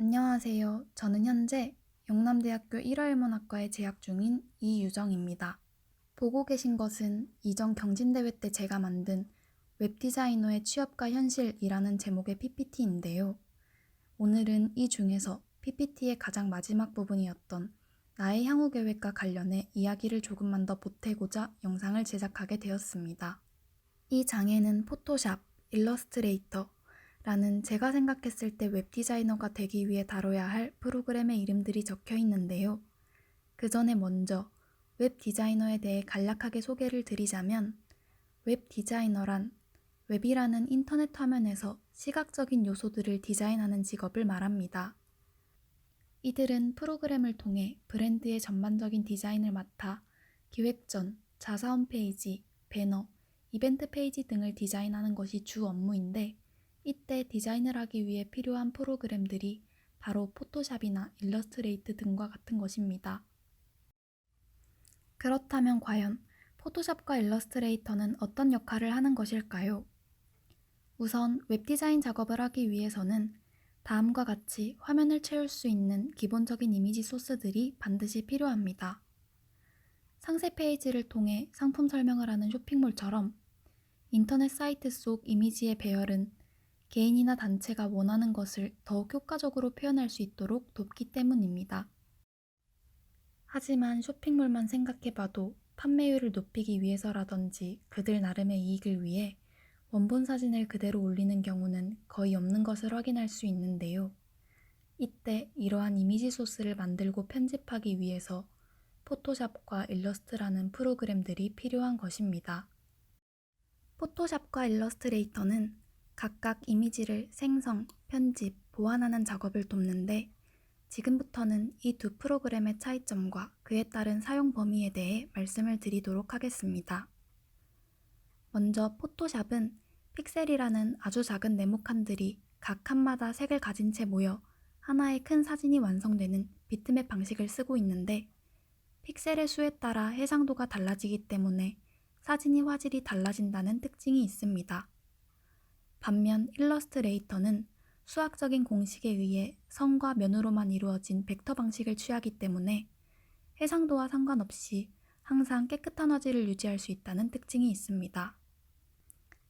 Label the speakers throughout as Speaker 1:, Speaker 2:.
Speaker 1: 안녕하세요. 저는 현재 영남대학교 1화일문학과에 재학 중인 이유정입니다. 보고 계신 것은 이전 경진대회 때 제가 만든 웹디자이너의 취업과 현실이라는 제목의 PPT인데요. 오늘은 이 중에서 PPT의 가장 마지막 부분이었던 나의 향후 계획과 관련해 이야기를 조금만 더 보태고자 영상을 제작하게 되었습니다. 이 장에는 포토샵, 일러스트레이터, 라는 제가 생각했을 때 웹디자이너가 되기 위해 다뤄야 할 프로그램의 이름들이 적혀 있는데요. 그 전에 먼저 웹디자이너에 대해 간략하게 소개를 드리자면 웹디자이너란 웹이라는 인터넷 화면에서 시각적인 요소들을 디자인하는 직업을 말합니다. 이들은 프로그램을 통해 브랜드의 전반적인 디자인을 맡아 기획전, 자사 홈페이지, 배너, 이벤트 페이지 등을 디자인하는 것이 주 업무인데 이때 디자인을 하기 위해 필요한 프로그램들이 바로 포토샵이나 일러스트레이트 등과 같은 것입니다. 그렇다면 과연 포토샵과 일러스트레이터는 어떤 역할을 하는 것일까요? 우선 웹디자인 작업을 하기 위해서는 다음과 같이 화면을 채울 수 있는 기본적인 이미지 소스들이 반드시 필요합니다. 상세 페이지를 통해 상품 설명을 하는 쇼핑몰처럼 인터넷 사이트 속 이미지의 배열은 개인이나 단체가 원하는 것을 더욱 효과적으로 표현할 수 있도록 돕기 때문입니다. 하지만 쇼핑몰만 생각해봐도 판매율을 높이기 위해서라든지 그들 나름의 이익을 위해 원본 사진을 그대로 올리는 경우는 거의 없는 것을 확인할 수 있는데요. 이때 이러한 이미지 소스를 만들고 편집하기 위해서 포토샵과 일러스트라는 프로그램들이 필요한 것입니다. 포토샵과 일러스트레이터는 각각 이미지를 생성, 편집, 보완하는 작업을 돕는데 지금부터는 이 두 프로그램의 차이점과 그에 따른 사용 범위에 대해 말씀을 드리도록 하겠습니다. 먼저 포토샵은 픽셀이라는 아주 작은 네모칸들이 각 칸마다 색을 가진 채 모여 하나의 큰 사진이 완성되는 비트맵 방식을 쓰고 있는데 픽셀의 수에 따라 해상도가 달라지기 때문에 사진이 화질이 달라진다는 특징이 있습니다. 반면 일러스트레이터는 수학적인 공식에 의해 선과 면으로만 이루어진 벡터 방식을 취하기 때문에 해상도와 상관없이 항상 깨끗한 화질을 유지할 수 있다는 특징이 있습니다.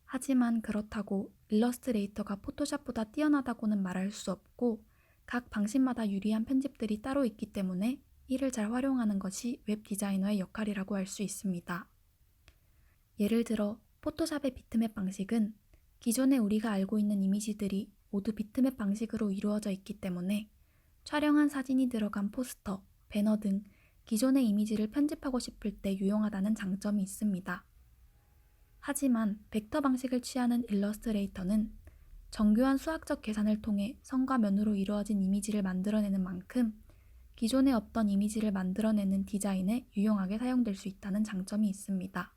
Speaker 1: 하지만 그렇다고 일러스트레이터가 포토샵보다 뛰어나다고는 말할 수 없고 각 방식마다 유리한 편집들이 따로 있기 때문에 이를 잘 활용하는 것이 웹 디자이너의 역할이라고 할 수 있습니다. 예를 들어 포토샵의 비트맵 방식은 기존에 우리가 알고 있는 이미지들이 모두 비트맵 방식으로 이루어져 있기 때문에 촬영한 사진이 들어간 포스터, 배너 등 기존의 이미지를 편집하고 싶을 때 유용하다는 장점이 있습니다. 하지만 벡터 방식을 취하는 일러스트레이터는 정교한 수학적 계산을 통해 선과 면으로 이루어진 이미지를 만들어내는 만큼 기존의 없던 이미지를 만들어내는 디자인에 유용하게 사용될 수 있다는 장점이 있습니다.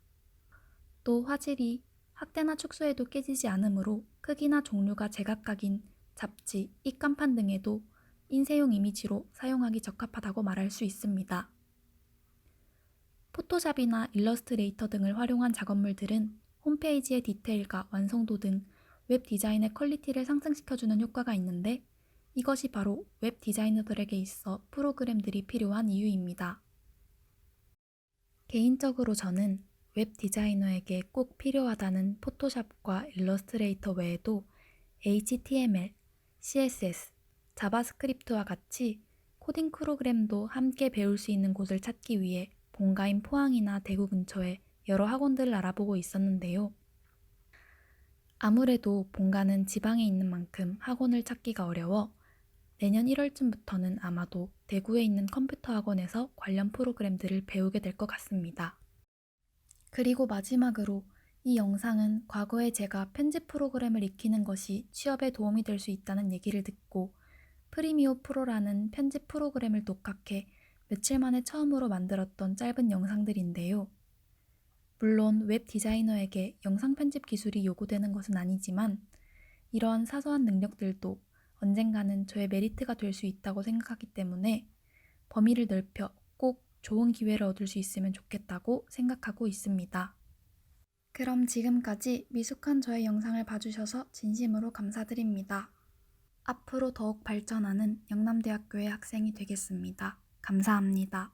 Speaker 1: 또 화질이 확대나 축소해도 깨지지 않으므로 크기나 종류가 제각각인 잡지, 입간판 등에도 인쇄용 이미지로 사용하기 적합하다고 말할 수 있습니다. 포토샵이나 일러스트레이터 등을 활용한 작업물들은 홈페이지의 디테일과 완성도 등 웹 디자인의 퀄리티를 상승시켜주는 효과가 있는데 이것이 바로 웹 디자이너들에게 있어 프로그램들이 필요한 이유입니다. 개인적으로 저는 웹 디자이너에게 꼭 필요하다는 포토샵과 일러스트레이터 외에도 HTML, CSS, 자바스크립트와 같이 코딩 프로그램도 함께 배울 수 있는 곳을 찾기 위해 본가인 포항이나 대구 근처에 여러 학원들을 알아보고 있었는데요. 아무래도 본가는 지방에 있는 만큼 학원을 찾기가 어려워 내년 1월쯤부터는 아마도 대구에 있는 컴퓨터 학원에서 관련 프로그램들을 배우게 될 것 같습니다. 그리고 마지막으로 이 영상은 과거에 제가 편집 프로그램을 익히는 것이 취업에 도움이 될 수 있다는 얘기를 듣고 프리미오 프로라는 편집 프로그램을 독학해 며칠 만에 처음으로 만들었던 짧은 영상들인데요. 물론 웹 디자이너에게 영상 편집 기술이 요구되는 것은 아니지만 이러한 사소한 능력들도 언젠가는 저의 메리트가 될 수 있다고 생각하기 때문에 범위를 넓혀 꼭 좋은 기회를 얻을 수 있으면 좋겠다고 생각하고 있습니다. 그럼 지금까지 미숙한 저의 영상을 봐주셔서 진심으로 감사드립니다. 앞으로 더욱 발전하는 영남대학교의 학생이 되겠습니다. 감사합니다.